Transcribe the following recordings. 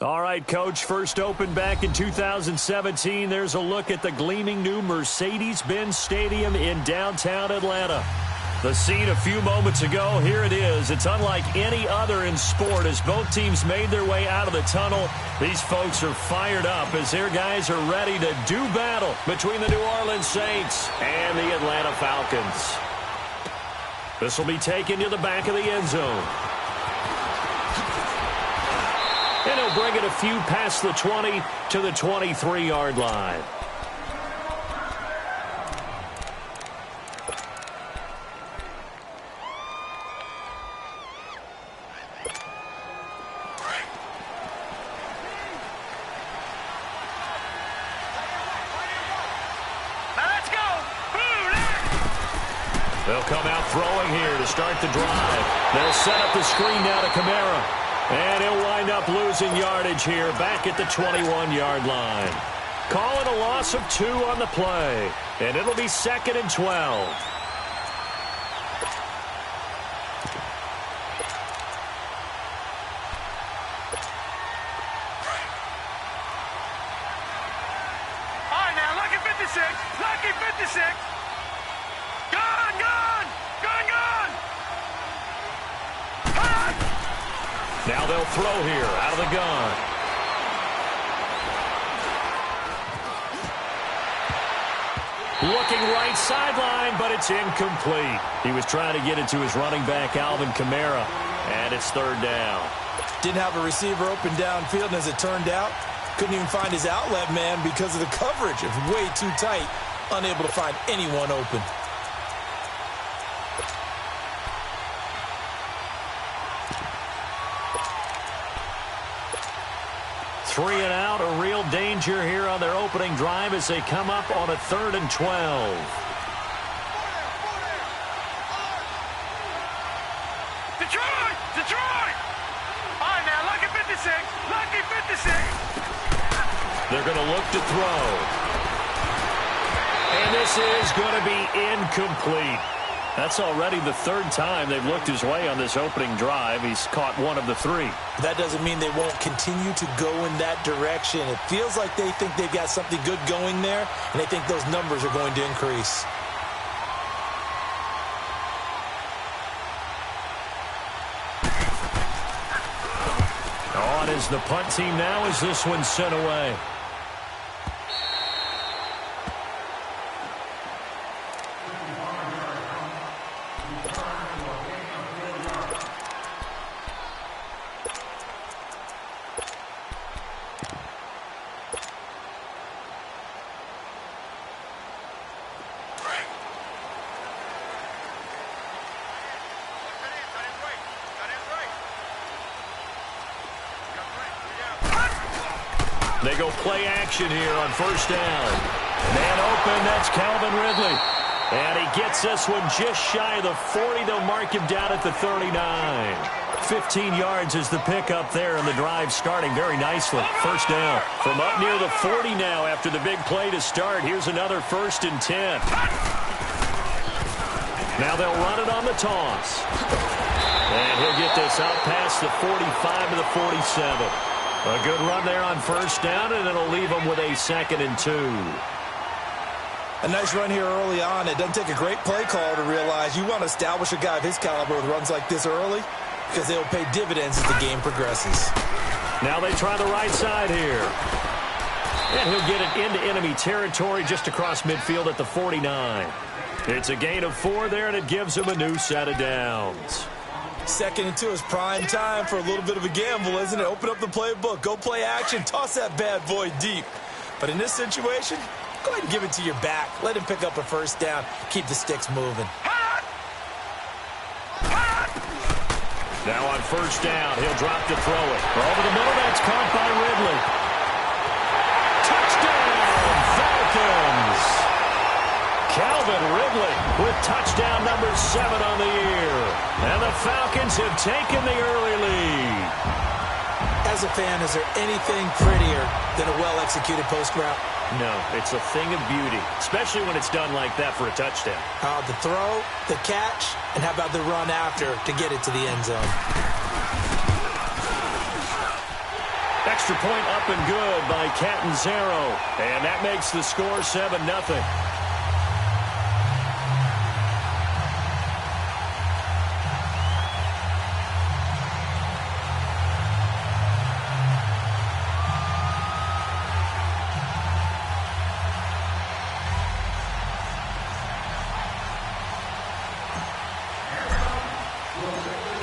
All right, Coach, first opened back in 2017. There's a look at the gleaming new Mercedes-Benz Stadium in downtown Atlanta. The scene a few moments ago, here it is. It's unlike any other in sport as both teams made their way out of the tunnel. These folks are fired up as their guys are ready to do battle between the New Orleans Saints and the Atlanta Falcons. This will be taken to the back of the end zone. And he'll bring it a few past the 20 to the 23-yard line. They'll come out throwing here to start the drive. They'll set up the screen now to Kamara. And he'll wind up losing yardage here back at the 21-yard line. Call it a loss of 2 on the play. And it'll be 2nd and 12. All right, now, lucky 56. Lucky 56. Gone, gone. Gone, gone. Now they'll throw here out of the gun. Looking right sideline, but it's incomplete. He was trying to get it to his running back, Alvin Kamara, and it's 3rd down. Didn't have a receiver open downfield, and as it turned out, couldn't even find his outlet man because of the coverage. It was way too tight, unable to find anyone open. 3 and out, a real danger here on their opening drive as they come up on a 3rd and 12. Detroit! Detroit! All right, now, lucky 56. Lucky 56. They're going to look to throw. And this is going to be incomplete. That's already the 3rd time they've looked his way on this opening drive. He's caught 1 of the 3. That doesn't mean they won't continue to go in that direction. It feels like they think they've got something good going there, and they think those numbers are going to increase. On is the punt team now as this one's sent away. They go play action here on 1st down. Man open, that's Calvin Ridley. And he gets this one just shy of the 40. They'll mark him down at the 39. 15 yards is the pickup there, and the drive starting very nicely. 1st down. From up near the 40 now after the big play to start. Here's another 1st and 10. Now they'll run it on the toss. And he'll get this out past the 45 to the 47. A good run there on 1st down, and it'll leave them with a 2nd and 2. A nice run here early on. It doesn't take a great play caller to realize you want to establish a guy of his caliber with runs like this early because they'll pay dividends as the game progresses. Now they try the right side here. And he'll get it into enemy territory just across midfield at the 49. It's a gain of 4 there, and it gives him a new set of downs. 2nd and 2 is prime time for a little bit of a gamble, isn't it? Open up the playbook, go play action, toss that bad boy deep. But in this situation, go ahead and give it to your back. Let him pick up a 1st down, keep the sticks moving. Now on 1st down, he'll drop to throw it. Over the middle, that's caught by Ridley. Touchdown, Falcons! Calvin Ridley with touchdown number 7 on the year. And the Falcons have taken the early lead. As a fan, is there anything prettier than a well-executed post route? No, it's a thing of beauty, especially when it's done like that for a touchdown. The throw, the catch, and how about the run after to get it to the end zone? extra point up and good by Catanzaro. And that makes the score 7-0.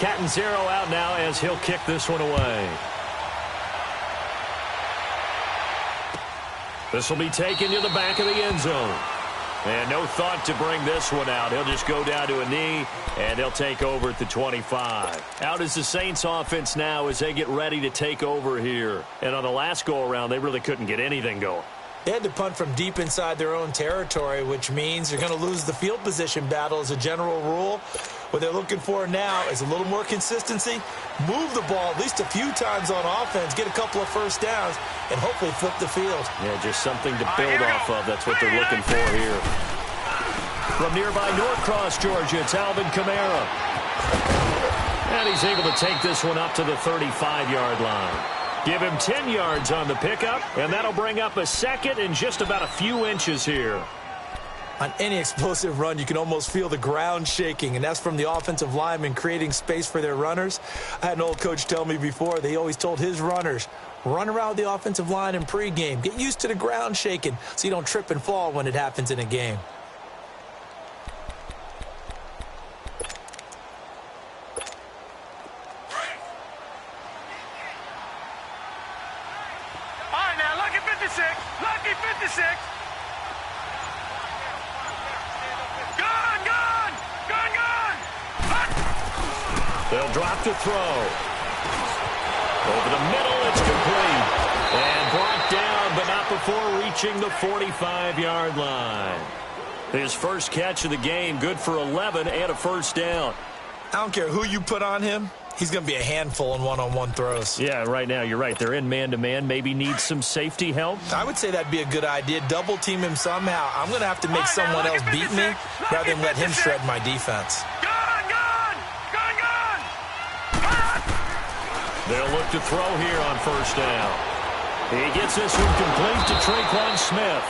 Catanzaro out now as he'll kick this one away. This will be taken to the back of the end zone. And no thought to bring this one out. He'll just go down to a knee, and they'll take over at the 25. Out is the Saints offense now as they get ready to take over here. And on the last go-around, they really couldn't get anything going. They had to punt from deep inside their own territory, which means they're going to lose the field position battle as a general rule. What they're looking for now is a little more consistency, move the ball at least a few times on offense, get a couple of first downs, and hopefully flip the field. Yeah, just something to build off of. That's what they're looking for here. From nearby Norcross, Georgia, it's Alvin Kamara. And he's able to take this one up to the 35-yard line. Give him 10 yards on the pickup, and that'll bring up a second and just about a few inches here. On any explosive run, you can almost feel the ground shaking, and that's from the offensive linemen creating space for their runners. I had an old coach tell me before, they always told his runners, run around the offensive line in pregame. Get used to the ground shaking so you don't trip and fall when it happens in a game. All right, now, lucky 56. Lucky 56. They'll drop to throw. Over the middle, it's complete. And brought down, but not before reaching the 45-yard line. His first catch of the game, good for 11 and a first down. I don't care who you put on him. He's going to be a handful in one-on-one throws. Yeah, right now, you're right. They're in man-to-man. Maybe need some safety help. I would say that'd be a good idea. Double team him somehow. I'm going to have to make someone else beat me rather than let him shred my defense. They'll look to throw here on first down. He gets this one complete to Traquan Smith.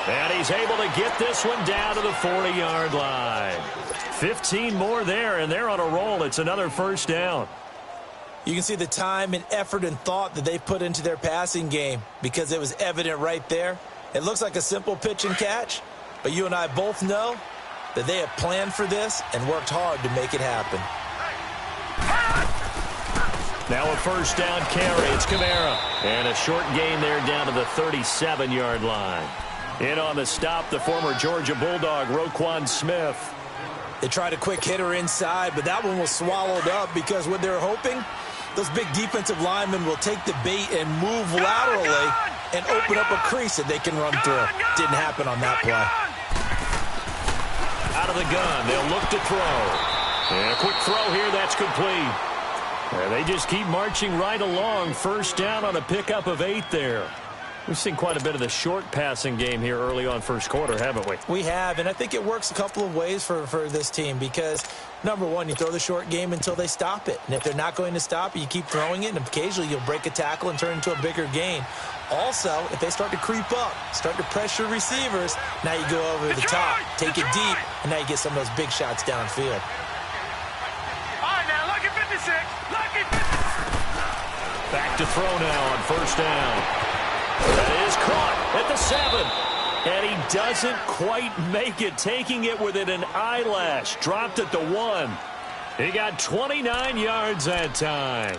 And he's able to get this one down to the 40-yard line. 15 more there, and they're on a roll. It's another first down. You can see the time and effort and thought that they put into their passing game because it was evident right there. It looks like a simple pitch and catch, but you and I both know that they have planned for this and worked hard to make it happen. Now a first down carry. It's Kamara. And a short gain there down to the 37-yard line. In on the stop, the former Georgia Bulldog, Roquan Smith. They tried a quick hitter inside, but that one was swallowed up because what they're hoping, those big defensive linemen will take the bait and move laterally and open up a crease that they can run through. Didn't happen on that play. Out of the gun, they'll look to throw. And a quick throw here, that's complete. They just keep marching right along. First down on a pickup of 8 there. We've seen quite a bit of the short passing game here early on first quarter, haven't we? We have, and I think it works a couple of ways for this team because, number one, you throw the short game until they stop it. And if they're not going to stop it, you keep throwing it, and occasionally you'll break a tackle and turn into a bigger gain. Also, if they start to creep up, start to pressure receivers, now you go over the top, take it deep, and now you get some of those big shots downfield. All right, now, lucky 56. Lucky 56. Back to throw now on first down. That is caught at the 7. And he doesn't quite make it, taking it within an eyelash. Dropped at the 1. He got 29 yards that time.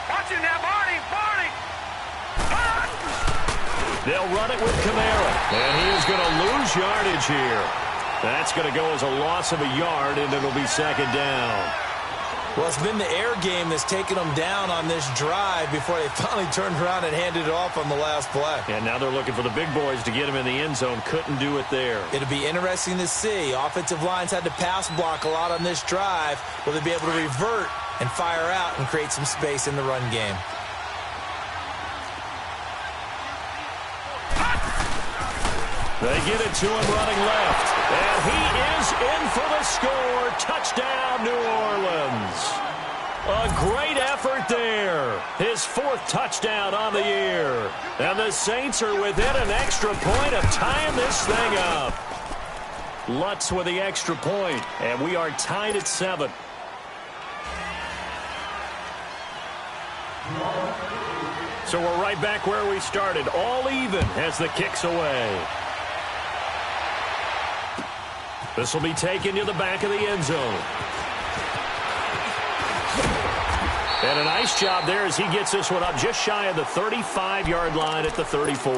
Watch it now, Barney. They'll run it with Kamara. And he is going to lose yardage here. That's going to go as a loss of a yard, and it'll be second down. Well, it's been the air game that's taken them down on this drive before they finally turned around and handed it off on the last play. And now they're looking for the big boys to get him in the end zone. Couldn't do it there. It'll be interesting to see. Offensive lines had to pass block a lot on this drive. Will they be able to revert and fire out and create some space in the run game? They get it to him running left. And he is in for the score. Touchdown, New Orleans. A great effort there. His 4th touchdown on the year. And the Saints are within an extra point of tying this thing up. Lutz with the extra point, and we are tied at 7. So we're right back where we started, all even as the kick's away. This will be taken to the back of the end zone. And a nice job there as he gets this one up just shy of the 35-yard line at the 34.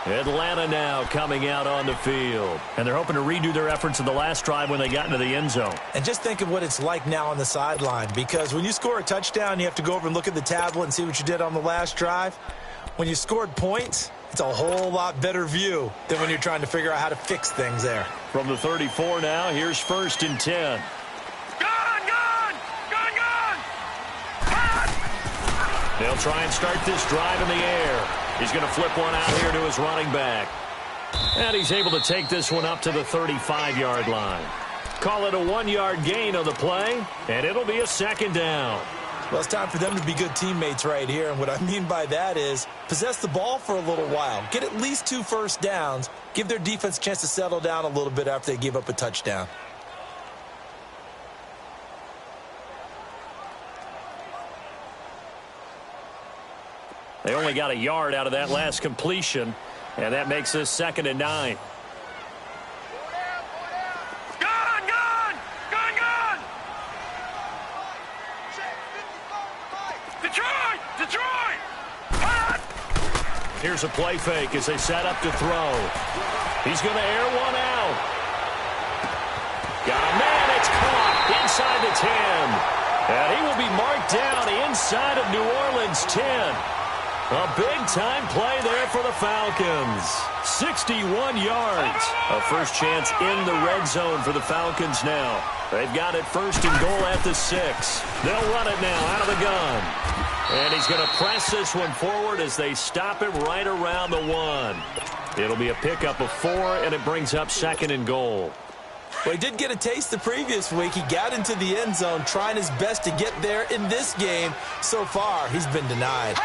Atlanta now coming out on the field. And they're hoping to redo their efforts in the last drive when they got into the end zone. And just think of what it's like now on the sideline, because when you score a touchdown, you have to go over and look at the tablet and see what you did on the last drive. When you scored points, it's a whole lot better view than when you're trying to figure out how to fix things there. From the 34 now, here's 1st and 10. They'll try and start this drive in the air. He's going to flip one out here to his running back. And he's able to take this one up to the 35-yard line. Call it a 1-yard gain on the play, and it'll be a 2nd down. Well, it's time for them to be good teammates right here. And what I mean by that is possess the ball for a little while. Get at least 2 first downs. Give their defense a chance to settle down a little bit after they give up a touchdown. They only got a yard out of that last completion, and that makes this 2nd and 9. Here's a play fake as they set up to throw. He's going to air one out. Got a man, it's caught inside the 10. And he will be marked down inside of New Orleans 10. A big-time play there for the Falcons. 61 yards. A first chance in the red zone for the Falcons now. They've got it 1st and goal at the 6. They'll run it now out of the gun. And he's going to press this one forward as they stop him right around the 1. It'll be a pickup of 4, and it brings up 2nd and goal. Well, he did get a taste the previous week. He got into the end zone, trying his best to get there in this game. So far, he's been denied.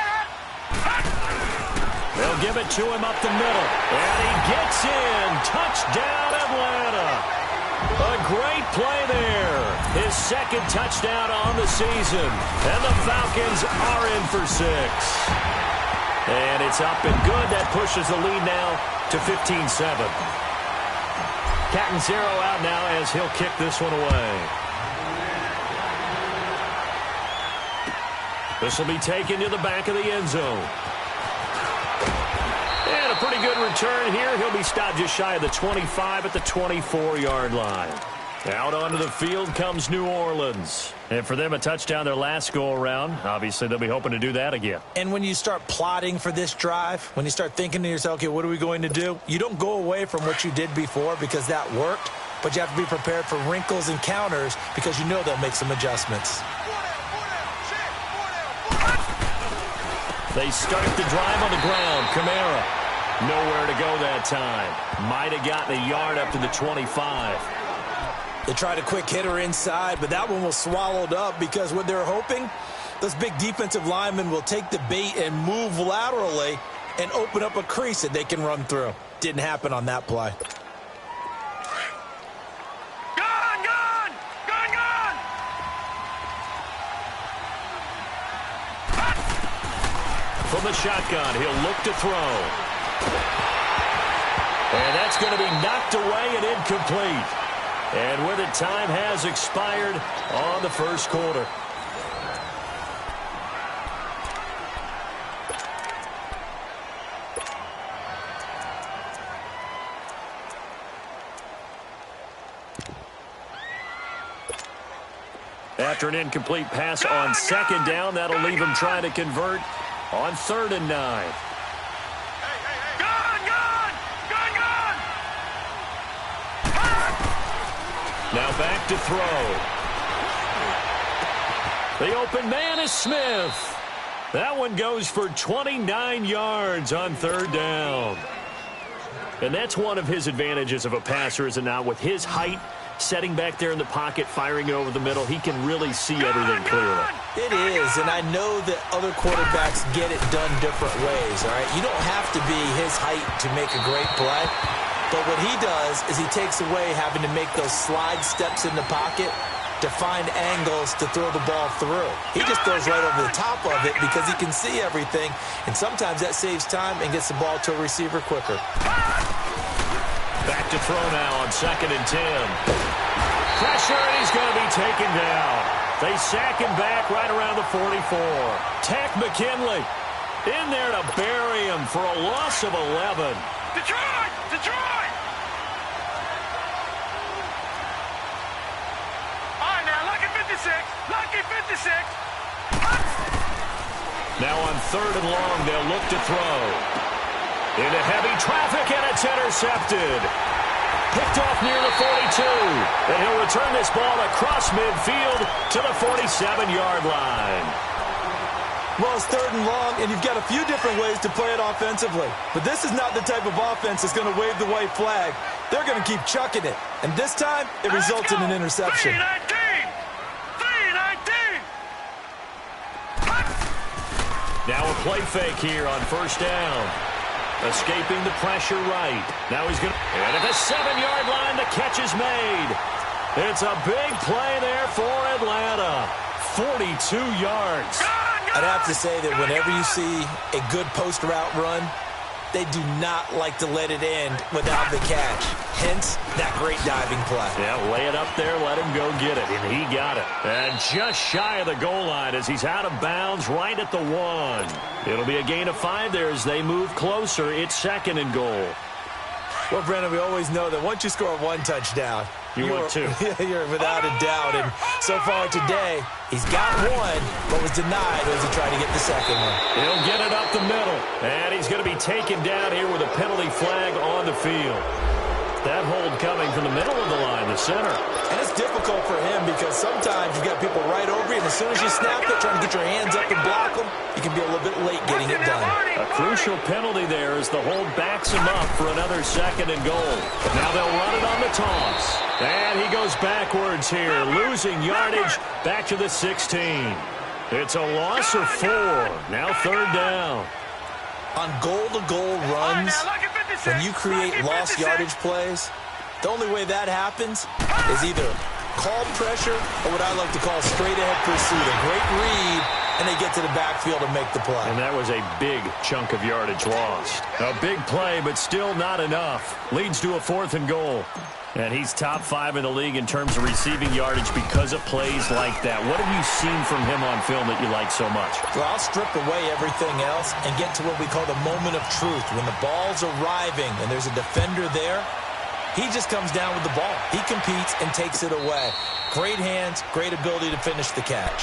They'll give it to him up the middle. And he gets in. Touchdown, Atlanta. A great play there. His 2nd touchdown on the season. And the Falcons are in for 6. And it's up and good. That pushes the lead now to 15-7. Catanzaro out now as he'll kick this one away. This will be taken to the back of the end zone. And a pretty good return here. He'll be stopped just shy of the 25 at the 24-yard line. Out onto the field comes New Orleans. And for them, a touchdown their last go-around. Obviously, they'll be hoping to do that again. And when you start plotting for this drive, when you start thinking to yourself, okay, what are we going to do? You don't go away from what you did before because that worked, but you have to be prepared for wrinkles and counters because you know they'll make some adjustments. They start the drive on the ground. Kamara, nowhere to go that time. Might have gotten a yard up to the 25. They tried a quick hitter inside, but that one was swallowed up because what they're hoping, those big defensive linemen will take the bait and move laterally and open up a crease that they can run through. Didn't happen on that play. From the shotgun, he'll look to throw. And that's going to be knocked away and incomplete. And with it, time has expired on the first quarter. After an incomplete pass on 2nd down, that'll leave him trying to convert on 3rd and 9. Now back to throw. The open man is Smith. That one goes for 29 yards on 3rd down. And that's one of his advantages of a passer, is it not? With his height, setting back there in the pocket, firing it over the middle, he can really see everything clearly. It is, and I know that other quarterbacks get it done different ways, all right? You don't have to be his height to make a great play, but what he does is he takes away having to make those slide steps in the pocket to find angles to throw the ball through. He just throws right over the top of it because he can see everything, and sometimes that saves time and gets the ball to a receiver quicker. Back to throw now on 2nd and 10. Pressure, and he's going to be taken down. They sack him back right around the 44. Tack McKinley in there to bury him for a loss of 11. Detroit! Detroit! All right, now, lucky 56. Lucky 56. Now on 3rd and long, they'll look to throw. Into heavy traffic, and it's intercepted. Picked off near the 42. And he'll return this ball across midfield to the 47-yard line. Well, it's 3rd and long, and you've got a few different ways to play it offensively. But this is not the type of offense that's going to wave the white flag. They're going to keep chucking it. And this time, it results in an interception. 3-19! Now a play fake here on 1st down. Escaping the pressure right. Now he's going to... And at the 7-yard line, the catch is made. It's a big play there for Atlanta. 42 yards. I'd have to say that whenever you see a good post route run, they do not like to let it end without the catch. Hence, that great diving play. Yeah, lay it up there, let him go get it, and he got it. And just shy of the goal line as he's out of bounds right at the 1. It'll be a gain of 5 there as they move closer. It's 2nd and goal. Well, Brandon, we always know that once you score 1 touchdown, you're 2. You're without a doubt. And so far today, he's got 1, but was denied as he tried to get the 2nd one. He'll get it up the middle. And he's going to be taken down here with a penalty flag on the field. That hold coming from the middle of the line, the center. And it's difficult for him because sometimes you've got people right over you, and as soon as you snap it, trying to get your hands up and block them, you can be a little bit late getting it done. A crucial penalty there as the hold backs him up for another 2nd and goal. Now they'll run it on the toss. And he goes backwards here, losing yardage back to the 16. It's a loss of 4. Now 3rd down. On goal-to-goal runs, when you create lost yardage plays, the only way that happens is either called pressure or what I like to call straight-ahead pursuit. A great read, and they get to the backfield and make the play. And that was a big chunk of yardage lost. A big play, but still not enough. Leads to a 4th and goal. And he's top 5 in the league in terms of receiving yardage because of plays like that. What have you seen from him on film that you like so much? Well, I'll strip away everything else and get to what we call the moment of truth. When the ball's arriving and there's a defender there, he just comes down with the ball. He competes and takes it away. Great hands, great ability to finish the catch.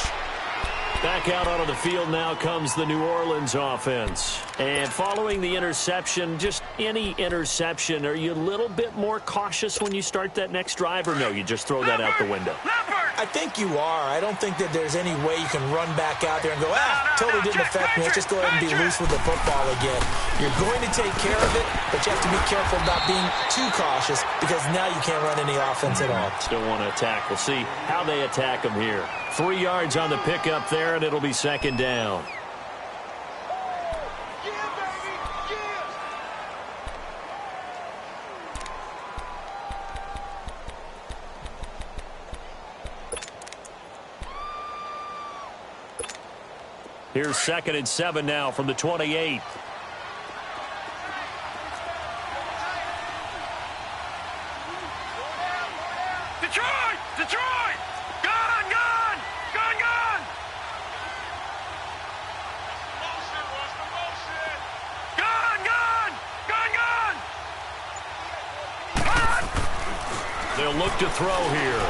Back out onto the field now comes the New Orleans offense. And following the interception, just any interception, are you a little bit more cautious when you start that next drive, or no, you just throw that out the window? I think you are. I don't think that there's any way you can run back out there and go, totally didn't affect me. Let's just go ahead and be loose with the football again. You're going to take care of it, but you have to be careful about being too cautious because now you can't run any offense at all. Still want to attack. We'll see how they attack him here. 3 yards on the pickup there, and it'll be 2nd down. Here's 2nd and 7 now from the 28. Detroit! Detroit! Gone! Gone! Gone! Gone! Gone! Gone! Gone! Gone! They'll look to throw here.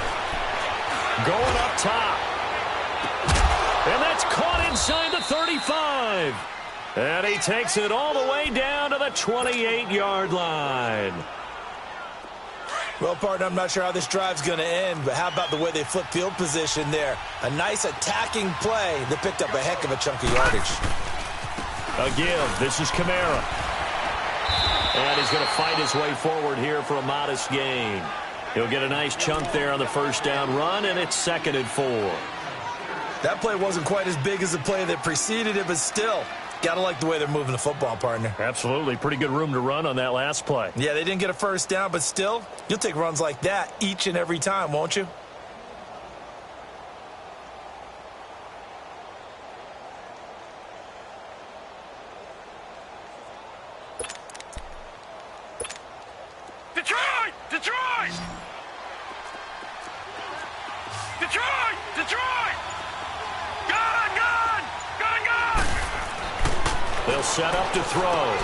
Going up top. And that's caught inside the 35. And he takes it all the way down to the 28-yard line. Well, partner, I'm not sure how this drive's going to end, but how about the way they flip field position there? A nice attacking play that picked up a heck of a chunk of yardage. A give. This is Kamara. And he's going to fight his way forward here for a modest gain. He'll get a nice chunk there on the first down run, and it's 2nd and 4. That play wasn't quite as big as the play that preceded it, but still, got to like the way they're moving the football, partner. Absolutely. Pretty good room to run on that last play. Yeah, they didn't get a first down, but still, you'll take runs like that each and every time, won't you? Detroit! Detroit! Detroit! Detroit! Gone! Gone! Gone! Gone! They'll set up to throw.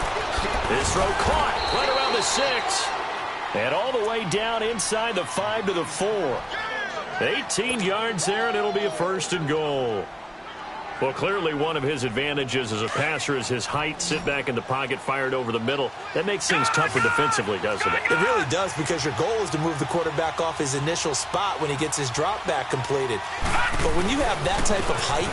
His throw caught right around the 6. And all the way down inside the 5 to the 4. 18 yards there, and it'll be a 1st and goal. Well, clearly one of his advantages as a passer is his height. Sit back in the pocket, fired over the middle. That makes things tougher defensively, doesn't it? It really does, because your goal is to move the quarterback off his initial spot when he gets his drop back completed. But when you have that type of height,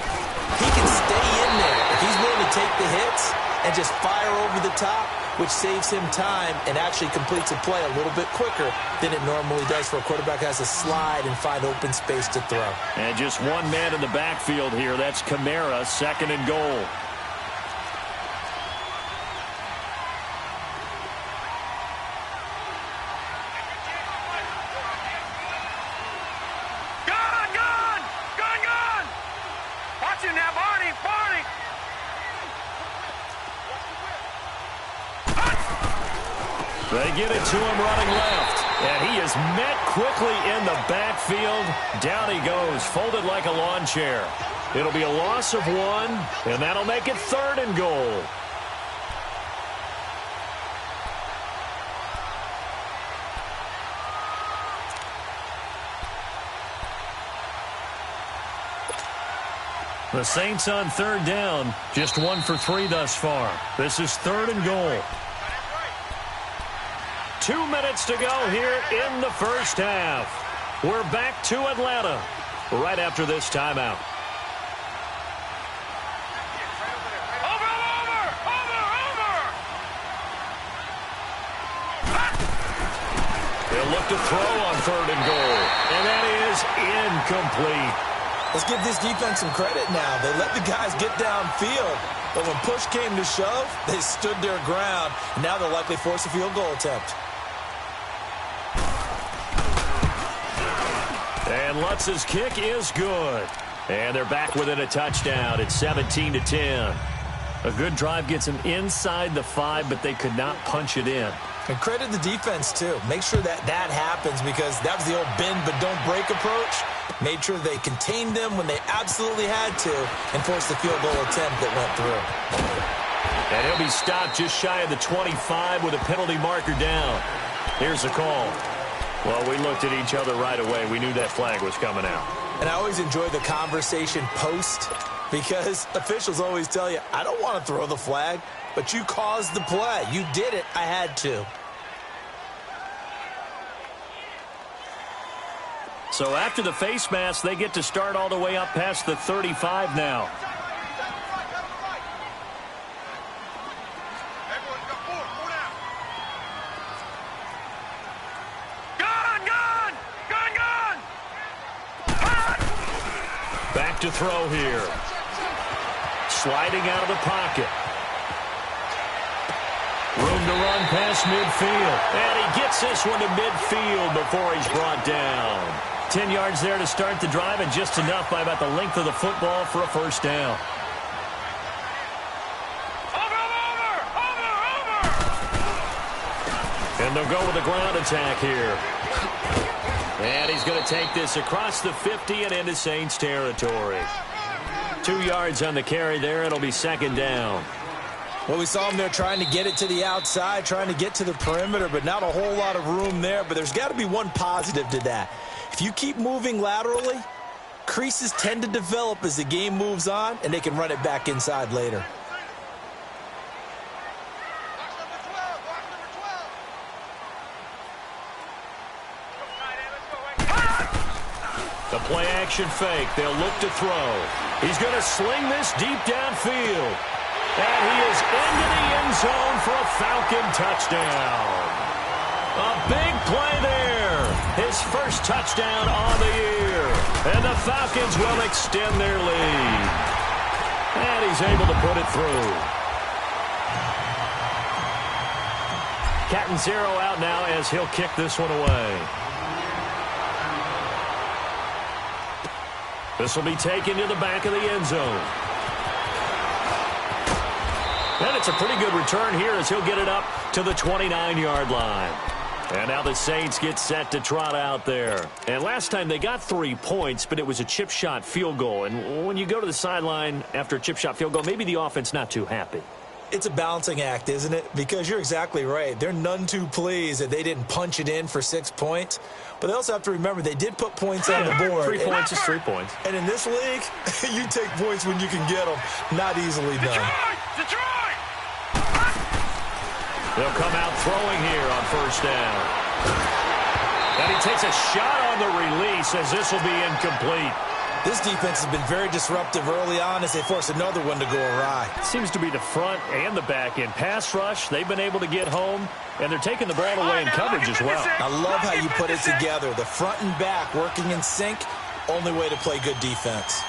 he can stay in there if he's willing to take the hits and just fire over the top, which saves him time and actually completes a play a little bit quicker than it normally does for a quarterback who has to slide and find open space to throw. And just one man in the backfield here. That's Kamara, 2nd and goal. Gone! Gone! Gone! Gone! Watch him now, Barney! Barney! They get it to him running left. And he is met quickly in the backfield. Down he goes, folded like a lawn chair. It'll be a loss of 1, and that'll make it 3rd and goal. The Saints on 3rd down, just 1 for 3 thus far. This is 3rd and goal. 2 minutes to go here in the first half. We're back to Atlanta right after this timeout. Over! Over! Over! Over! They'll look to throw on 3rd and goal. And that is incomplete. Let's give this defense some credit now. They let the guys get downfield, but when push came to shove, they stood their ground. And now they'll likely force a field goal attempt. And Lutz's kick is good. And they're back within a touchdown. It's 17-10. A good drive gets them inside the 5, but they could not punch it in. And credit the defense, too. Make sure that happens, because that was the old bend but don't break approach. Made sure they contained them when they absolutely had to and forced the field goal attempt that went through. And he'll be stopped just shy of the 25 with a penalty marker down. Here's the call. Well, we looked at each other right away. We knew that flag was coming out. And I always enjoy the conversation post, because officials always tell you, I don't want to throw the flag, but you caused the play. You did it. I had to. So after the face mask, they get to start all the way up past the 35 now. Back to throw here. Sliding out of the pocket. Room to run past midfield. And he gets this one to midfield before he's brought down. 10 yards there to start the drive, and just enough by about the length of the football for a first down. And they'll go with the ground attack here. And he's going to take this across the 50 and into Saints territory. 2 yards on the carry there. It'll be 2nd down. Well, we saw him there trying to get it to the outside, trying to get to the perimeter, but not a whole lot of room there. But there's got to be one positive to that. If you keep moving laterally, creases tend to develop as the game moves on, and they can run it back inside later. The play-action fake. They'll look to throw. He's going to sling this deep downfield. And he is into the end zone for a Falcon touchdown. A big play there. His first touchdown on the year. And the Falcons will extend their lead. And he's able to put it through. Catanzaro out now as he'll kick this one away. This will be taken to the back of the end zone. And it's a pretty good return here as he'll get it up to the 29-yard line. And now the Saints get set to trot out there. And last time they got 3 points, but it was a chip shot field goal. And when you go to the sideline after a chip shot field goal, maybe the offense not too happy. It's a balancing act, isn't it? Because you're exactly right. They're none too pleased that they didn't punch it in for 6 points. But they also have to remember they did put points on the board. 3 points is 3 points. And in this league, you take points when you can get them. Not easily done. Detroit! They'll come out throwing here on first down. And he takes a shot on the release as this will be incomplete. This defense has been very disruptive early on as they force another one to go awry. Seems to be the front and the back end. Pass rush, they've been able to get home, and they're taking the ball away in coverage as well. I love how you put it together. The front and back working in sync, only way to play good defense.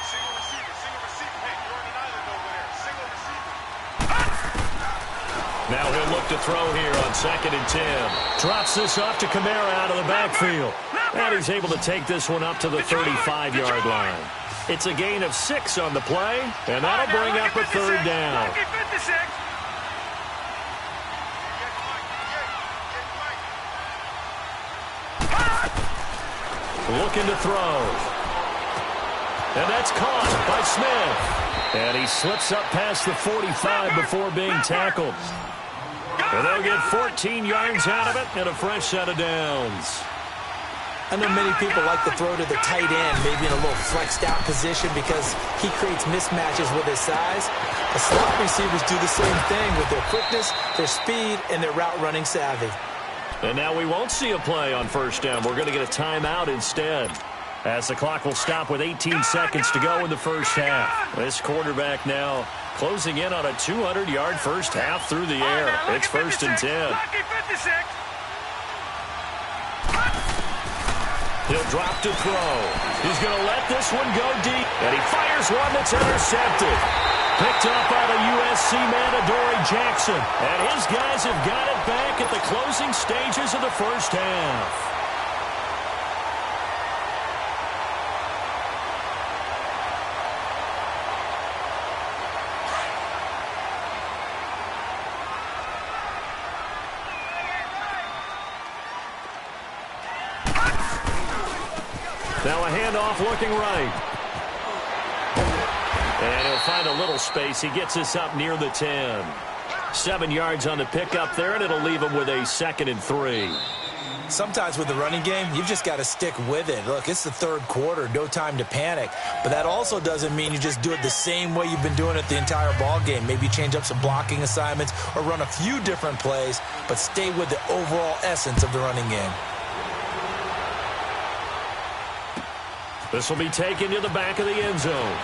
Now he'll look to throw here on 2nd and 10. Drops this off to Kamara out of the backfield. And he's able to take this one up to the 35-yard line. It's a gain of 6 on the play, and that'll bring up a third down. Looking to throw. And that's caught by Smith. And he slips up past the 45 before being tackled. And they'll get 14 yards out of it and a fresh set of downs. I know many people like to throw to the tight end, maybe in a little flexed out position because he creates mismatches with his size. The slot receivers do the same thing with their quickness, their speed, and their route running savvy. And now we won't see a play on first down. We're going to get a timeout instead, as the clock will stop with 18 seconds to go in the first half. This quarterback now closing in on a 200-yard first half through the air. It's 1st and 10. He'll drop to throw. He's going to let this one go deep. And he fires one that's intercepted. Picked up by the USC man, Adoree Jackson. And his guys have got it back at the closing stages of the first half. Now a handoff looking right. And he'll find a little space. He gets us up near the 10. 7 yards on the pickup there, and it'll leave him with a 2nd and 3. Sometimes with the running game, you've just got to stick with it. Look, it's the third quarter, no time to panic. But that also doesn't mean you just do it the same way you've been doing it the entire ball game. Maybe change up some blocking assignments or run a few different plays, but stay with the overall essence of the running game. This will be taken to the back of the end zone.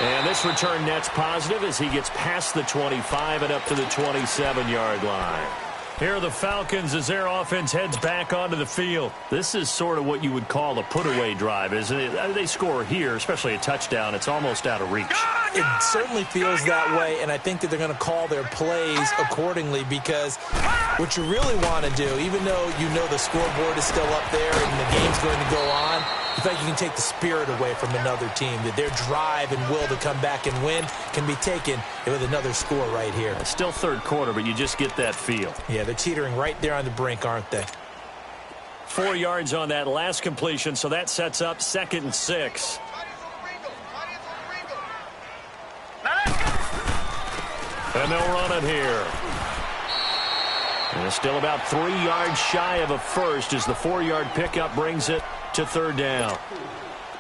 And this return net's positive as he gets past the 25 and up to the 27-yard line. Here are the Falcons as their offense heads back onto the field. This is sort of what you would call a put-away drive, isn't it? They score here, especially a touchdown. It's almost out of reach. It certainly feels that way, and I think that they're going to call their plays accordingly because what you really want to do, even though you know the scoreboard is still up there and the game's going to go on, in fact, you can take the spirit away from another team, that their drive and will to come back and win can be taken with another score right here. It's still third quarter, but you just get that feel. Yeah, they're teetering right there on the brink, aren't they? 4 yards on that last completion, so that sets up 2nd and 6. And they'll run it here. And it's still about 3 yards shy of a first as the 4-yard pickup brings it to third down.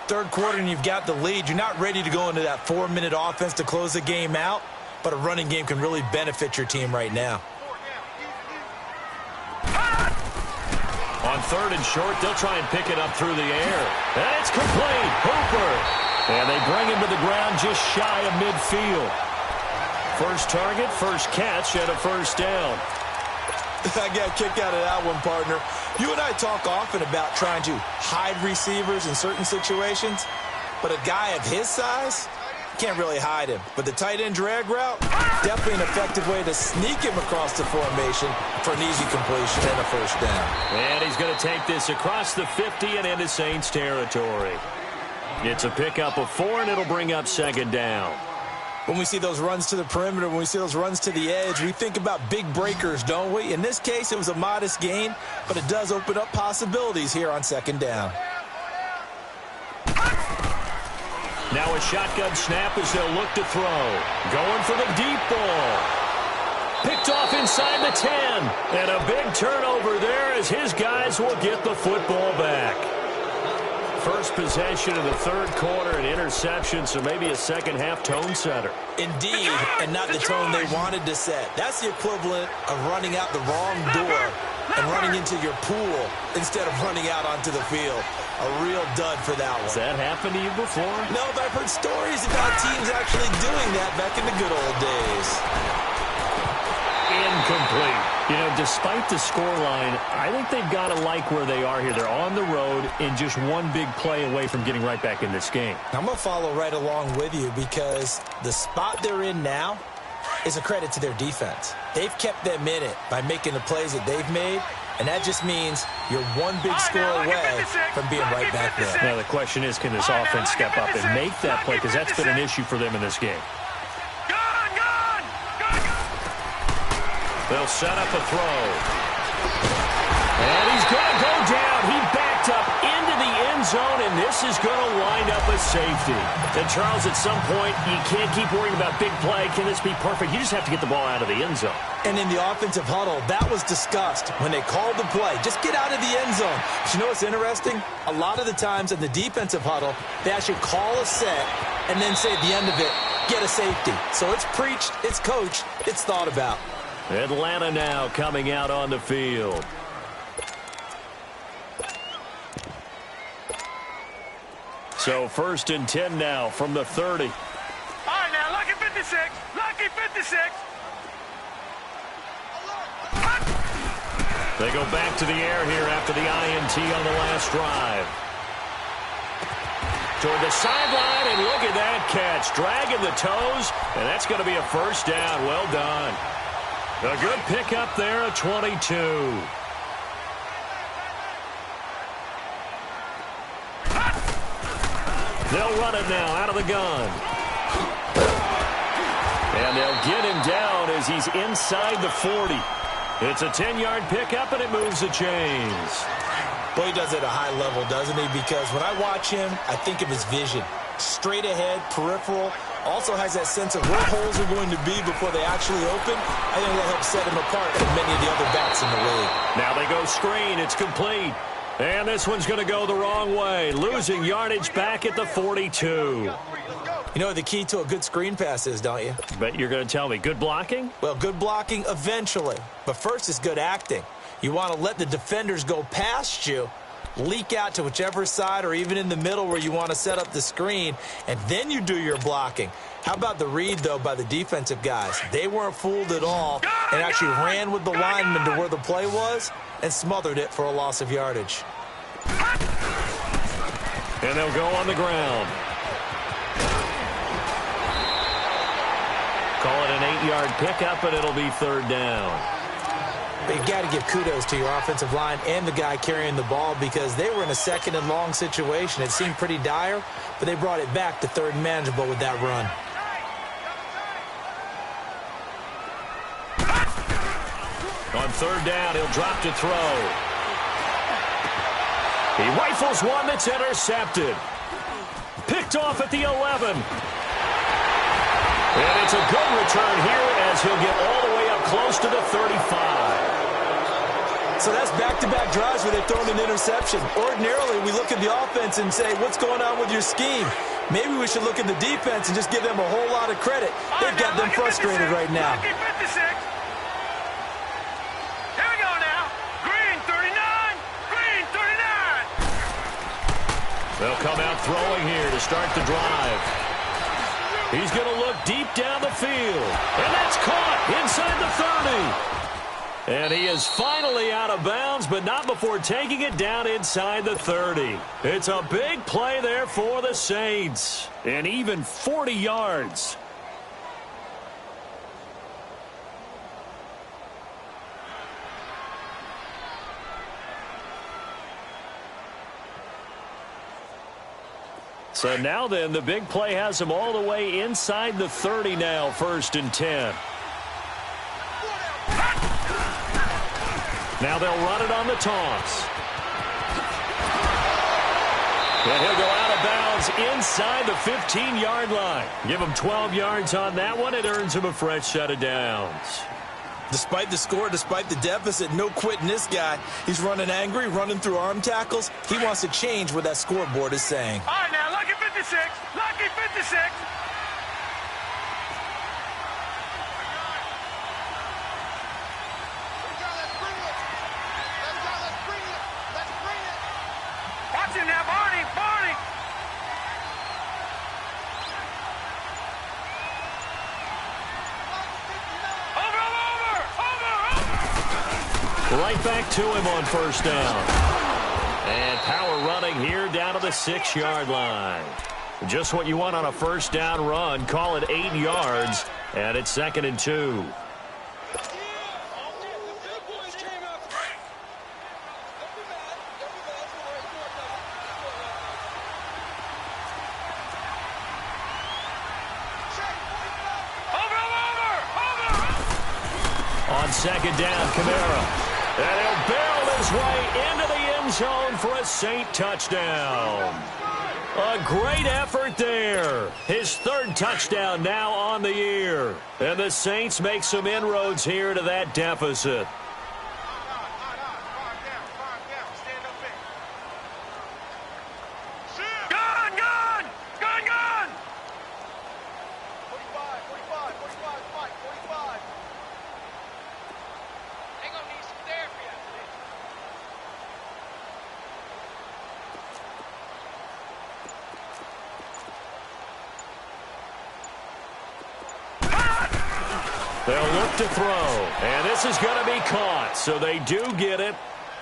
Third quarter and you've got the lead. You're not ready to go into that 4-minute offense to close the game out, but a running game can really benefit your team right now. On 3rd and short, they'll try and pick it up through the air. And it's complete. Hooper And they bring him to the ground just shy of midfield. First target, first catch, and a first down. I got a kick out of that one, partner. You and I talk often about trying to hide receivers in certain situations, but a guy of his size, can't really hide him. But the tight end drag route, definitely an effective way to sneak him across the formation for an easy completion and a first down. And he's going to take this across the 50 and into Saints territory. It's a pickup of 4, and it'll bring up second down. When we see those runs to the perimeter, when we see those runs to the edge, we think about big breakers, don't we? In this case, it was a modest gain, but it does open up possibilities here on second down. Now a shotgun snap as they'll look to throw. Going for the deep ball. Picked off inside the 10. And a big turnover there as his guys will get the football back. First possession of the third quarter, an interception, so maybe a second-half tone setter. Indeed, and not the tone they wanted to set. That's the equivalent of running out the wrong door and running into your pool instead of running out onto the field. A real dud for that one. Has that happened to you before? No, but I've heard stories about teams actually doing that back in the good old days. Incomplete. You know, despite the scoreline, I think they've got to like where they are here. They're on the road and just one big play away from getting right back in this game. I'm going to follow right along with you because the spot they're in now is a credit to their defense. They've kept them in it by making the plays that they've made, and that just means you're one big score away from being right back there. Now, the question is, can this offense step up and make that play? Because that's been an issue for them in this game. They'll set up a throw. And he's going to go down. He backed up into the end zone, and this is going to wind up a safety. And, Charles, at some point, you can't keep worrying about big play. Can this be perfect? You just have to get the ball out of the end zone. And in the offensive huddle, that was discussed when they called the play. Just get out of the end zone. But you know what's interesting? A lot of the times in the defensive huddle, they actually call a set and then say at the end of it, get a safety. So it's preached, it's coached, it's thought about. Atlanta now coming out on the field. So 1st and 10 now from the 30. All right, now, lucky 56. Lucky 56. They go back to the air here after the INT on the last drive. Toward the sideline, and look at that catch. Dragging the toes, and that's going to be a first down. Well done. A good pickup there at 22. They'll run it now out of the gun. And they'll get him down as he's inside the 40. It's a 10-yard pickup, and it moves the chains. Well, he does it at a high level, doesn't he? Because when I watch him, I think of his vision. Straight ahead, peripheral. Also has that sense of where holes are going to be before they actually open. I think that helps set him apart from many of the other backs in the league. Now they go screen. It's complete. And this one's going to go the wrong way. Losing yardage back at the 42. You know what the key to a good screen pass is, don't you? But you're going to tell me, good blocking? Well, good blocking eventually. But first is good acting. You want to let the defenders go past you, leak out to whichever side or even in the middle where you want to set up the screen, and then you do your blocking. How about the read, though, by the defensive guys? They weren't fooled at all and actually ran with the lineman to where the play was and smothered it for a loss of yardage. And they'll go on the ground. Call it an 8-yard pickup, and it'll be third down. But you got to give kudos to your offensive line and the guy carrying the ball because they were in a second and long situation. It seemed pretty dire, but they brought it back to third and manageable with that run. On third down, he'll drop to throw. He rifles one that's intercepted. Picked off at the 11. And it's a good return here as he'll get all the way up close to the 35. So that's back-to-back drives where they've thrown an interception. Ordinarily, we look at the offense and say, what's going on with your scheme? Maybe we should look at the defense and just give them a whole lot of credit. They've got them frustrated right now. Lucky 56. Here we go now. Green 39. Green 39. They'll come out throwing here to start the drive. He's going to look deep down the field. And that's caught inside the 30. And he is finally out of bounds, but not before taking it down inside the 30. It's a big play there for the Saints. And even 40 yards. So now then, the big play has him all the way inside the 30 now, 1st and 10. Now they'll run it on the toss. And he'll go out of bounds inside the 15-yard line. Give him 12 yards on that one. It earns him a fresh set of downs. Despite the score, despite the deficit, no quitting this guy. He's running angry, running through arm tackles. He wants to change what that scoreboard is saying. All right, now, lucky 56. Lucky 56. Watch him now, Barney. Barney. Right back to him on 1st down. And power running here down to the 6-yard line. Just what you want on a 1st down run. Call it 8 yards. And it's 2nd and 2. On 2nd down, Kamara. And he'll barrel his way into the end zone for a Saint touchdown. A great effort there. His 3rd touchdown now on the year. And the Saints make some inroads here to that deficit. They'll look to throw, and this is going to be caught, so they do get it.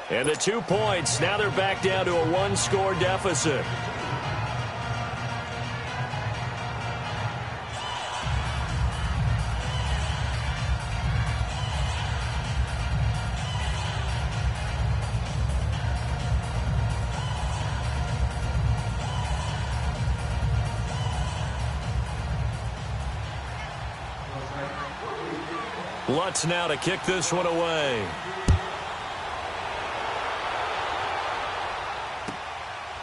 And the 2 points, now they're back down to a 1-score deficit. Lutz now to kick this one away.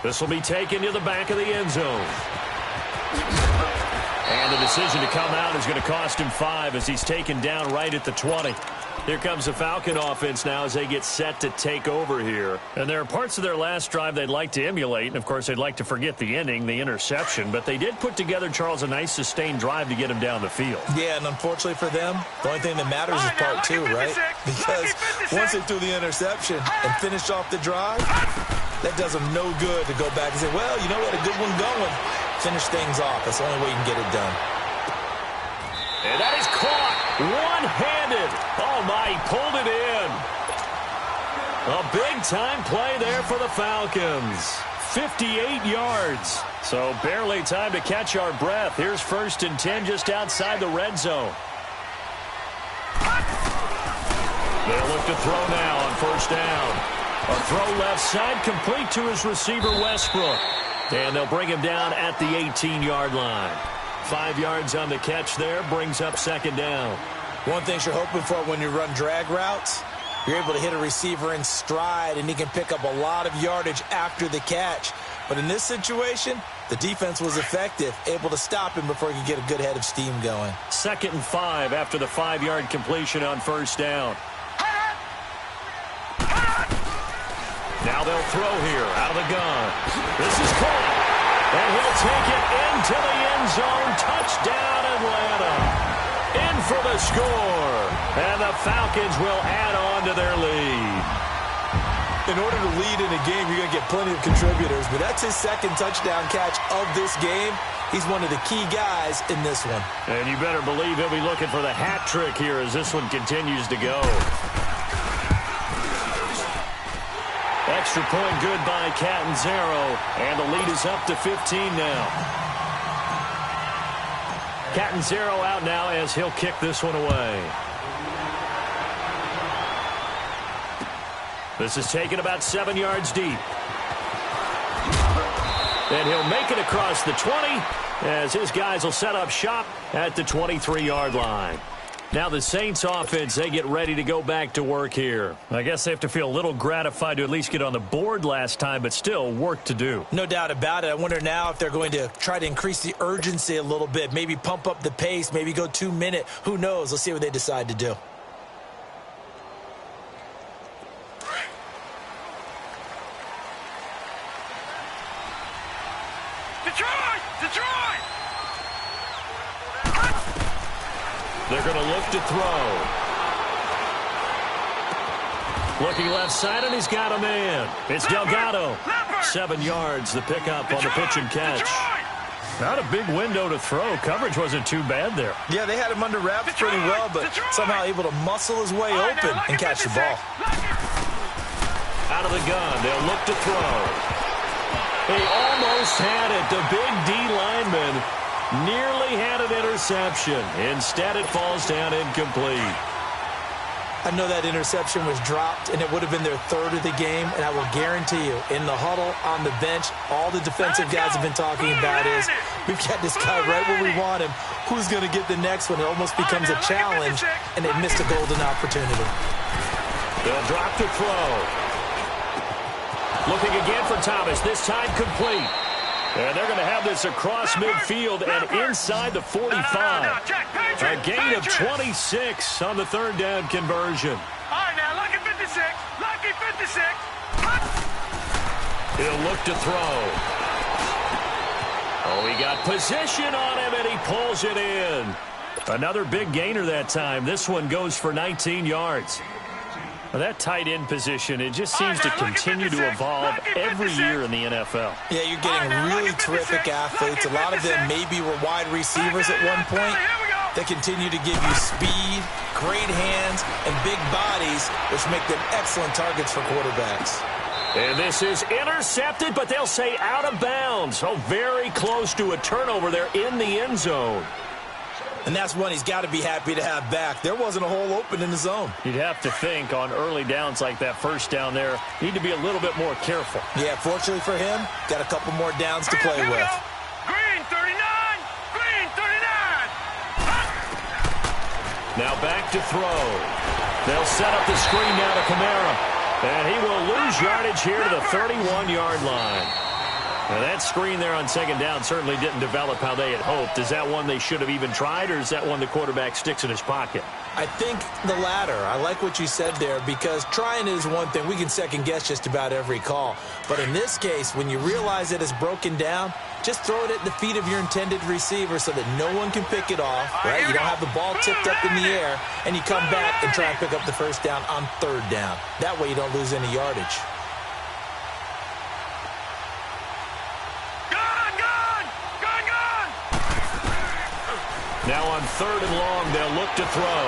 This will be taken to the back of the end zone. And the decision to come out is going to cost him 5 as he's taken down right at the 20. Here comes the Falcon offense now as they get set to take over here. And there are parts of their last drive they'd like to emulate. And, of course, they'd like to forget the ending, the interception. But they did put together, Charles, a nice sustained drive to get him down the field. Yeah, and unfortunately for them, the only thing that matters is part 2, right? Because once they threw the interception and finished off the drive, that does them no good to go back and say, well, you know, we had a good one going. Finish things off. That's the only way you can get it done. And that is caught one-handed. Oh, my, he pulled it in. A big-time play there for the Falcons. 58 yards. So barely time to catch our breath. Here's 1st and 10 just outside the red zone. They'll look to throw now on 1st down. A throw left side complete to his receiver, Westbrook. And they'll bring him down at the 18-yard line. 5 yards on the catch there, brings up 2nd down. One thing you're hoping for when you run drag routes, you're able to hit a receiver in stride, and he can pick up a lot of yardage after the catch. But in this situation, the defense was effective, able to stop him before he could get a good head of steam going. 2nd and 5 after the 5-yard completion on 1st down. Now they'll throw here out of the gun. This is caught. And he'll take it into the end zone. Touchdown, Atlanta. In for the score. And the Falcons will add on to their lead. In order to lead in a game, you're going to get plenty of contributors, but that's his second touchdown catch of this game. He's one of the key guys in this one. And you better believe he'll be looking for the hat trick here as this one continues to go. Extra point good by Catanzaro, and the lead is up to 15 now. Catanzaro out now as he'll kick this one away. This is taken about 7 yards deep. And he'll make it across the 20 as his guys will set up shop at the 23-yard line. Now the Saints offense, they get ready to go back to work here. I guess they have to feel a little gratified to at least get on the board last time, but still work to do. No doubt about it. I wonder now if they're going to try to increase the urgency a little bit, maybe pump up the pace, maybe go 2 minute. Who knows? Let's see what they decide to do. Detroit! They're going to look to throw. Looking left side, and he's got a man. It's Delgado. 7 yards, the pickup on the pitch and catch. Not a big window to throw. Coverage wasn't too bad there. Yeah, they had him under wraps pretty well, but somehow able to muscle his way open and catch the ball. Out of the gun, they'll look to throw. He almost had it. The big D lineman nearly had an interception. Instead, it falls down incomplete. I know that interception was dropped, and it would have been their third of the game, and I will guarantee you, in the huddle, on the bench, all the defensive guys have been talking about is, we've got this guy right where we want him. Who's going to get the next one? It almost becomes a challenge, and they missed a golden opportunity. They'll drop to throw. Looking again for Thomas, this time complete. And they're going to have this across midfield and inside the 45. A gain of 26 on the third down conversion. All right, now, lucky 56. Lucky 56. He'll look to throw. Oh, he got position on him, and he pulls it in. Another big gainer that time. This one goes for 19 yards. Well, that tight end position, it just seems to continue to evolve every year in the NFL. Yeah, you're getting really terrific athletes. A lot of them maybe were wide receivers at one point. They continue to give you speed, great hands, and big bodies, which make them excellent targets for quarterbacks. And this is intercepted, but they'll say out of bounds. So very close to a turnover there in the end zone. And that's one he's got to be happy to have back. There wasn't a hole open in the zone. You'd have to think on early downs like that first down there, need to be a little bit more careful. Yeah, fortunately for him, got a couple more downs to play with. Green 39! Green 39! Now back to throw. They'll set up the screen now to Kamara. And he will lose yardage here to the 31-yard line. Now that screen there on second down certainly didn't develop how they had hoped. Is that one they should have even tried, or is that one the quarterback sticks in his pocket? I think the latter. I like what you said there, because trying is one thing. We can second-guess just about every call. But in this case, when you realize that it's broken down, just throw it at the feet of your intended receiver so that no one can pick it off, right? You don't have the ball tipped up in the air, and you come back and try and pick up the first down on third down. That way you don't lose any yardage. Now on third and long, they'll look to throw.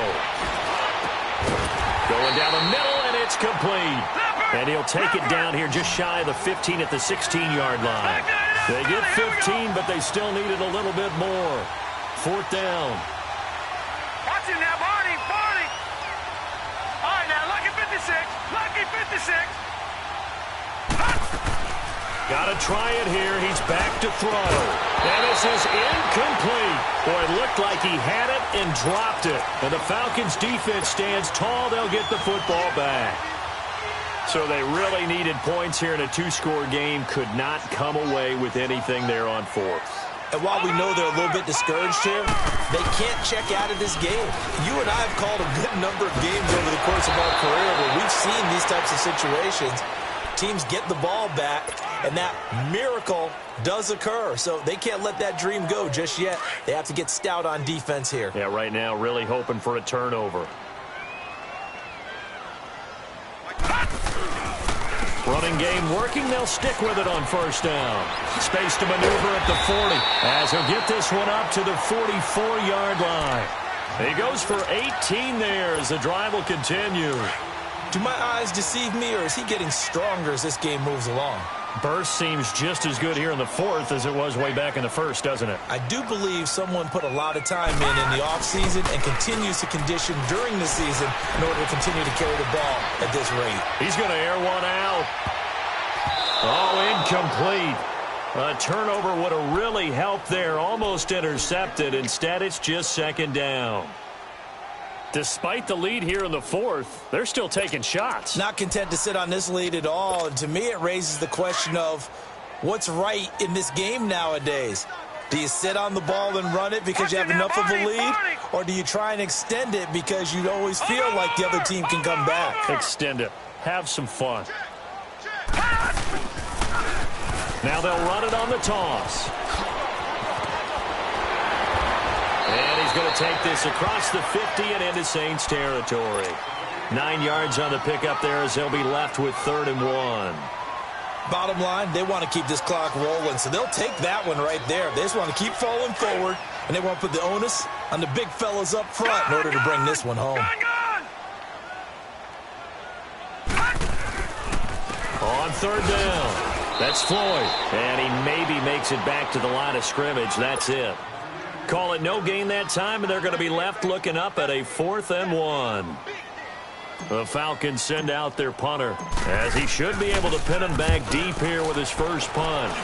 Going down the middle, and it's complete. And he'll take it down here just shy of the 15 at the 16-yard line. They get 15, but they still needed a little bit more. Fourth down. Watch him now, Barney. All right, now, lucky 56. Lucky 56. Got to try it here. He's back to throw. And this is incomplete. Boy, it looked like he had it and dropped it. And the Falcons' defense stands tall. They'll get the football back. So they really needed points here in a two-score game. Could not come away with anything there on fourth. And while we know they're a little bit discouraged here, they can't check out of this game. You and I have called a good number of games over the course of our career where we've seen these types of situations. Teams get the ball back, and that miracle does occur. So they can't let that dream go just yet. They have to get stout on defense here. Yeah, right now really hoping for a turnover. Running game working. They'll stick with it on first down. Space to maneuver at the 40 as he'll get this one up to the 44-yard line. He goes for 18 there as the drive will continue. Do my eyes deceive me, or is he getting stronger as this game moves along? Burst seems just as good here in the fourth as it was way back in the first, doesn't it? I do believe someone put a lot of time in the offseason and continues to condition during the season in order to continue to carry the ball at this rate. He's going to air one out. Oh, incomplete. A turnover would have really helped there. Almost intercepted. Instead, it's just second down. Despite the lead here in the fourth, they're still taking shots. Not content to sit on this lead at all. And to me, it raises the question of what's right in this game nowadays. Do you sit on the ball and run it because you have enough of a lead? Or do you try and extend it because you always feel like the other team can come back? Extend it. Have some fun. Now they'll run it on the toss. And he's going to take this across the 50 and into Saints territory. 9 yards on the pickup there as they'll be left with 3rd and 1. Bottom line, they want to keep this clock rolling, so they'll take that one right there. They just want to keep falling forward, and they want to put the onus on the big fellas up front in order to bring this one home. On 3rd down, that's Floyd. And he maybe makes it back to the line of scrimmage. That's it. Call it no gain that time, and they're going to be left looking up at a 4th and 1. The Falcons send out their punter, as he should be able to pin him back deep here with his first punt.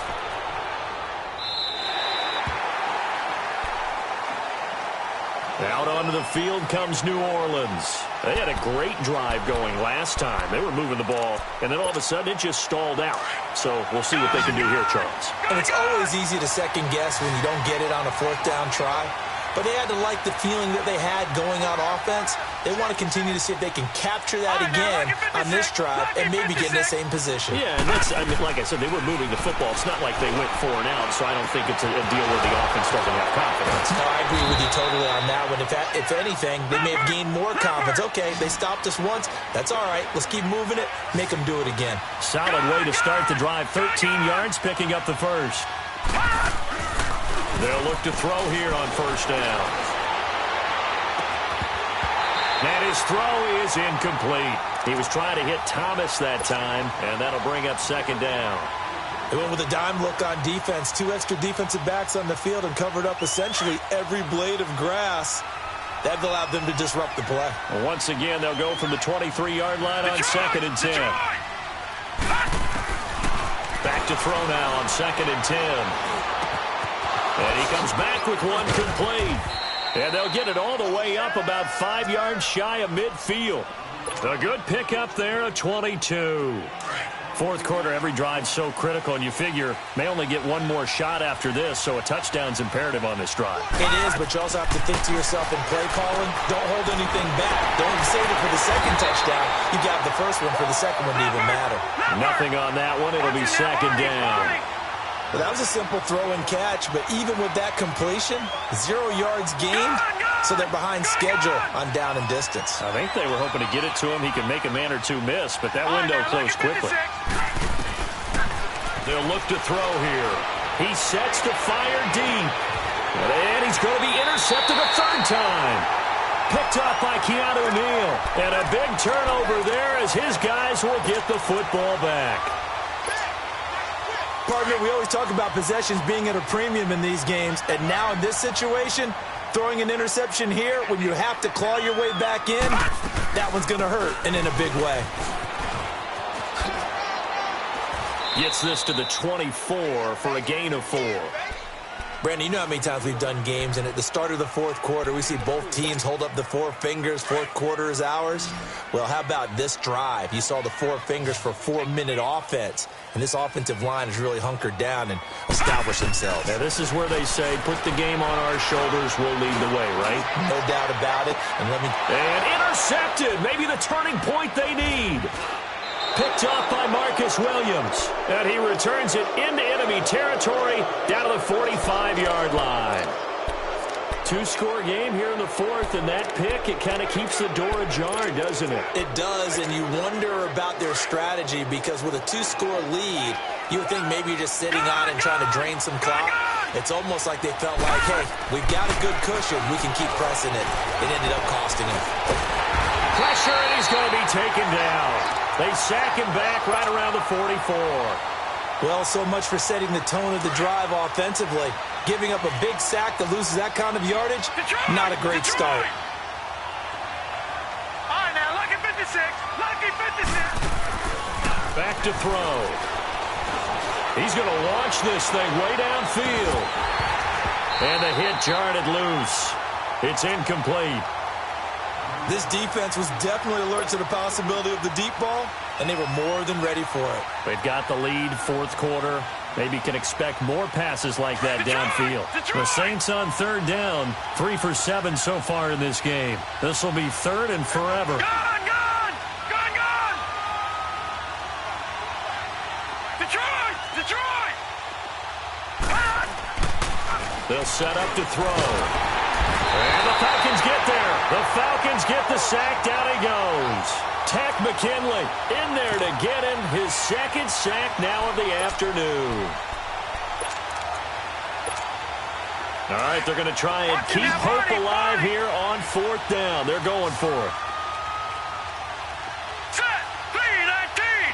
Out onto the field comes New Orleans. They had a great drive going last time. They were moving the ball, and then all of a sudden it just stalled out. So we'll see what they can do here, Charles. And it's always easy to second guess when you don't get it on a 4th down try. But they had to like the feeling that they had going on offense. They want to continue to see if they can capture that again on this drive and maybe get in the same position. Yeah, and that's, I mean, like I said, they were moving the football. It's not like they went 4 and out, so I don't think it's a deal where the offense doesn't have confidence. No, I agree with you totally on that one. If anything, they may have gained more confidence. Okay, they stopped us once. That's all right. Let's keep moving it. Make them do it again. Solid way to start the drive. 13 yards, picking up the first. They'll look to throw here on first down. And his throw is incomplete. He was trying to hit Thomas that time, and that'll bring up second down. They went with a dime look on defense. 2 extra defensive backs on the field and covered up essentially every blade of grass. That allowed them to disrupt the play. Well, once again, they'll go from the 23-yard line on 2nd and 10. Back to throw now on 2nd and 10. And he comes back with one complete. And they'll get it all the way up about 5 yards shy of midfield. A good pickup there at 22. Fourth quarter, every drive's so critical, and you figure may only get one more shot after this, so a touchdown's imperative on this drive. It is, but you also have to think to yourself in play calling, don't hold anything back. Don't save it for the second touchdown. You got the first one for the second one to even matter. Nothing on that one. It'll be second down. Well, that was a simple throw and catch, but even with that completion, 0 yards gained, so they're behind schedule on down and distance. I think they were hoping to get it to him. He could make a man or two miss, but that window closed quickly. They'll look to throw here. He sets to fire deep. And he's going to be intercepted a 3rd time. Picked up by Keanu Neal. And a big turnover there as his guys will get the football back. Partner, we always talk about possessions being at a premium in these games, and now in this situation, throwing an interception here when you have to claw your way back in, that one's going to hurt, and in a big way. Gets this to the 24 for a gain of 4. Brandon, you know how many times we've done games, and at the start of the fourth quarter, we see both teams hold up the 4 fingers, fourth quarter is ours. Well, how about this drive? You saw the 4 fingers for 4-minute offense, and this offensive line has really hunkered down and established themselves. Now, this is where they say, put the game on our shoulders, we'll lead the way, right? No doubt about it. And intercepted, maybe the turning point they need. Picked off by Marcus Williams. And he returns it into enemy territory down to the 45-yard line. Two-score game here in the fourth, and that pick, it kind of keeps the door ajar, doesn't it? It does, and you wonder about their strategy because with a two-score lead, you would think maybe you're just sitting on and trying to drain some clock. It's almost like they felt like, hey, we've got a good cushion. We can keep pressing it. It ended up costing him. Pressure, and he's going to be taken down. They sack him back right around the 44. Well, so much for setting the tone of the drive offensively. Giving up a big sack that loses that kind of yardage, not a great start. All right, now, lucky 56. Lucky 56. Back to throw. He's going to launch this thing way downfield. And the hit jarred it loose. It's incomplete. This defense was definitely alert to the possibility of the deep ball, and they were more than ready for it. They've got the lead, fourth quarter. Maybe can expect more passes like that downfield. The Saints on third down, 3 for 7 so far in this game. This will be third and forever. Gone! Detroit! Detroit! They'll set up to throw. And the Falcons get there. The Falcons get the sack. Down he goes. Tack McKinley in there to get him his second sack now of the afternoon. All right, they're going to try and keep hope alive here on fourth down. They're going for it. Set! 3-19!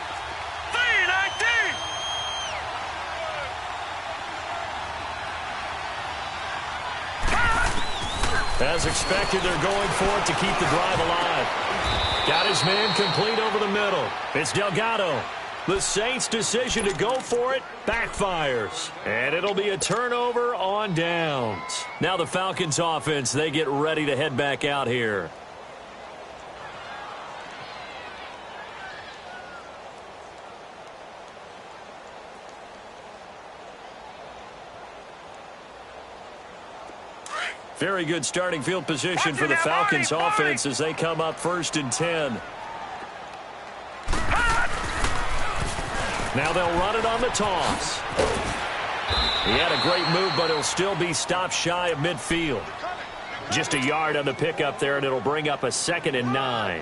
3-19! As expected, they're going for it to keep the drive alive. Got his man complete over the middle. It's Delgado. The Saints' decision to go for it backfires. And it'll be a turnover on downs. Now the Falcons offense, they get ready to head back out here. Very good starting field position for the Falcons offense as they come up 1st and 10. Now they'll run it on the toss. He had a great move, but he'll still be stopped shy of midfield. Just a yard on the pickup there, and it'll bring up a 2nd and 9.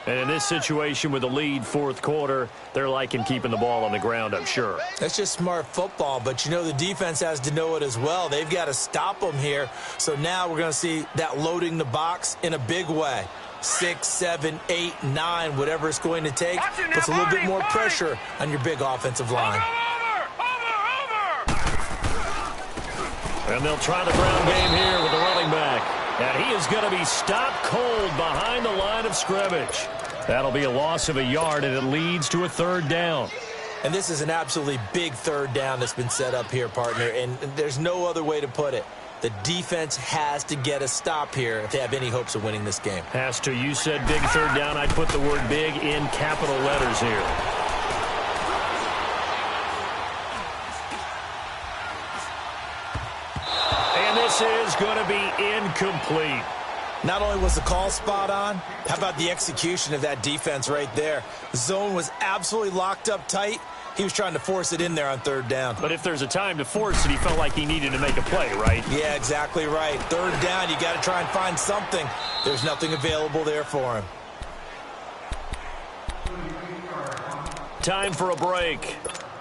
And in this situation with the lead, fourth quarter, they're liking keeping the ball on the ground, I'm sure. That's just smart football, but you know the defense has to know it as well. They've got to stop them here. So now we're going to see that loading the box in a big way. 6, 7, 8, 9, whatever it's going to take, puts a little bit more pressure on your big offensive line. And they'll try the ground game here with the running back. And he is going to be stopped cold behind the line of scrimmage. That'll be a loss of a yard, and it leads to a 3rd down. And this is an absolutely big 3rd down that's been set up here, partner, and there's no other way to put it. The defense has to get a stop here if they have any hopes of winning this game. Has to. You said big 3rd down. I'd put the word big in capital letters here. And this is going to be incomplete. Not only was the call spot on, how about the execution of that defense right there? The zone was absolutely locked up tight. He was trying to force it in there on 3rd down. But if there's a time to force it, he felt like he needed to make a play, right? Yeah, exactly right. 3rd down, you got to try and find something. There's nothing available there for him. Time for a break.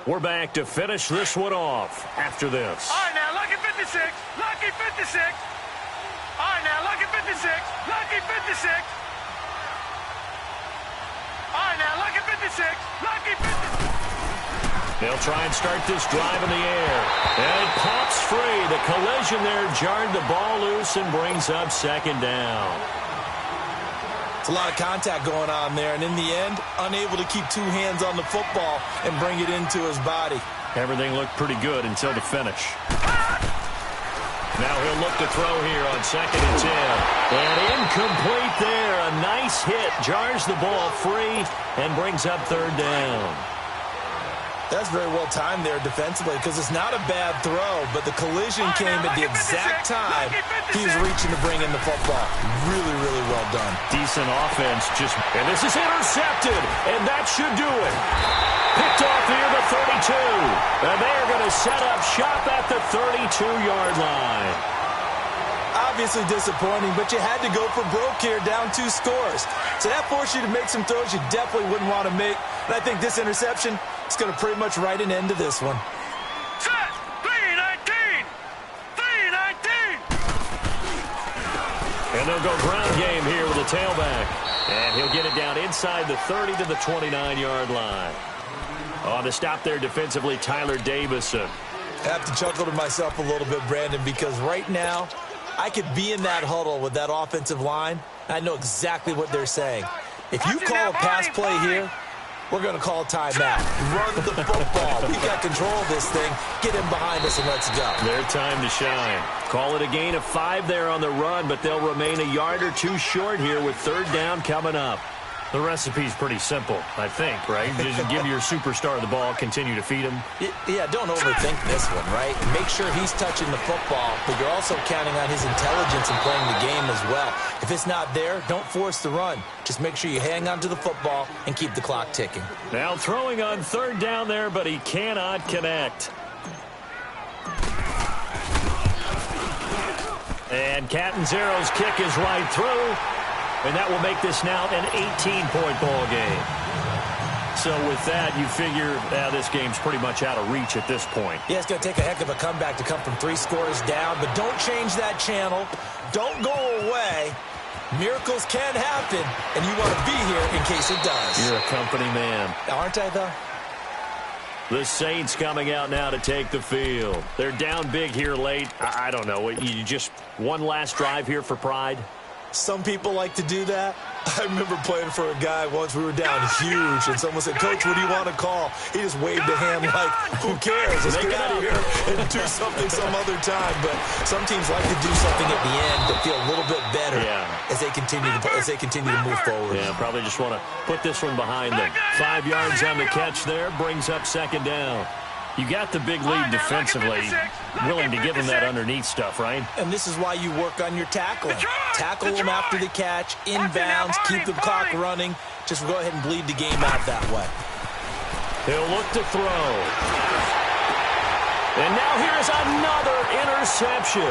We're back to finish this one off after this. All right, now, lucky 56. Lucky 56. All right, now, lucky 56. Lucky 56. All right, now, lucky 56. Lucky 56. They'll try and start this drive in the air. And it pops free. The collision there jarred the ball loose and brings up 2nd down. It's a lot of contact going on there, and in the end, unable to keep 2 hands on the football and bring it into his body. Everything looked pretty good until the finish. Now he'll look to throw here on 2nd and 10. And incomplete there. A nice hit. Jars the ball free and brings up 3rd down. That's very well timed there defensively because it's not a bad throw, but the collision came at the exact time he was reaching to bring in the football. Really, really well done. Decent offense. And this is intercepted, and that should do it. Picked off near the 32. And they are going to set up shop at the 32-yard line. obviously disappointing, but you had to go for broke here, down 2 scores. So that forced you to make some throws you definitely wouldn't want to make. And I think this interception is going to pretty much write an end to this one. Set. 3-19. 3-19. And they'll go ground game here with a tailback. And he'll get it down inside the 30 to the 29-yard line. On the stop there defensively, Tyler Davison. I have to chuckle to myself a little bit, Brandon, because right now I could be in that huddle with that offensive line. I know exactly what they're saying. If you call a pass play here, we're going to call timeout. Run the football. We've got control of this thing. Get him behind us and let's go. Their time to shine. Call it a gain of 5 there on the run, but they'll remain a yard or 2 short here with 3rd down coming up. The recipe's pretty simple, I think, right? Just give your superstar the ball, continue to feed him. Yeah, don't overthink this one, right? Make sure he's touching the football, but you're also counting on his intelligence in playing the game as well. If it's not there, don't force the run. Just make sure you hang on to the football and keep the clock ticking. Now throwing on 3rd down there, but he cannot connect. And Catanzaro's kick is right through. And that will make this now an 18-point ball game. So with that, you figure this game's pretty much out of reach at this point. Yeah, it's going to take a heck of a comeback to come from 3 scores down, but don't change that channel. Don't go away. Miracles can happen, and you want to be here in case it does. You're a company man. Aren't I, though? The Saints coming out now to take the field. They're down big here late. I don't know. You just one last drive here for pride? Some people like to do that. I remember playing for a guy once. We were down huge, and someone said, "Coach, what do you want to call?" He just waved a hand like, "Who cares? Let's get out of here and do something some other time." But some teams like to do something at the end to feel a little bit better as they continue to move forward. Yeah, probably just want to put this one behind them. 5 yards on the catch there, brings up 2nd down. You got the big lead defensively, willing to give them that underneath stuff, right? And this is why you work on your tackling. Tackle them after the catch, inbounds, keep the clock running. Just go ahead and bleed the game out that way. He'll look to throw. And now here's another interception.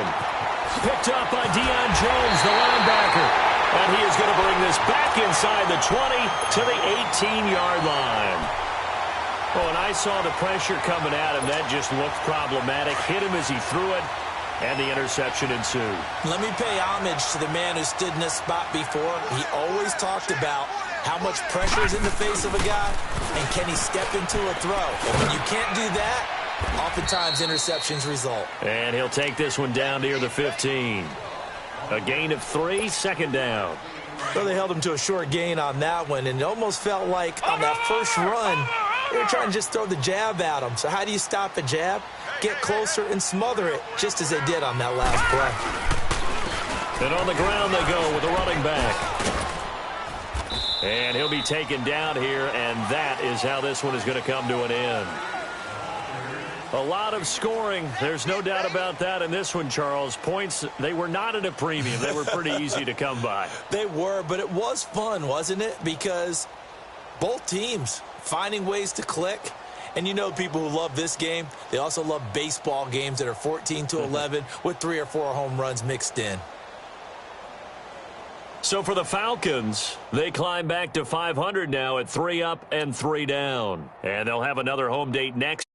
Picked up by Deion Jones, the linebacker. And he is going to bring this back inside the 20 to the 18-yard line. Oh, and I saw the pressure coming at him. That just looked problematic. Hit him as he threw it, and the interception ensued. Let me pay homage to the man who stood in this spot before. He always talked about how much pressure is in the face of a guy, and can he step into a throw. And when you can't do that, oftentimes interceptions result. And he'll take this one down near the 15. A gain of 3, 2nd down. So they held him to a short gain on that one, and it almost felt like on that first run, they were trying to just throw the jab at him. So how do you stop a jab? Get closer and smother it, just as they did on that last play. And on the ground they go with the running back. And he'll be taken down here, and that is how this one is going to come to an end. A lot of scoring. There's no doubt about that in this one, Charles. Points, they were not at a premium. They were pretty easy to come by. They were, but it was fun, wasn't it? Because both teams finding ways to click. And you know people who love this game, they also love baseball games that are 14-11 with 3 or 4 home runs mixed in. So for the Falcons, they climb back to 500 now at 3 up and 3 down. And they'll have another home date next.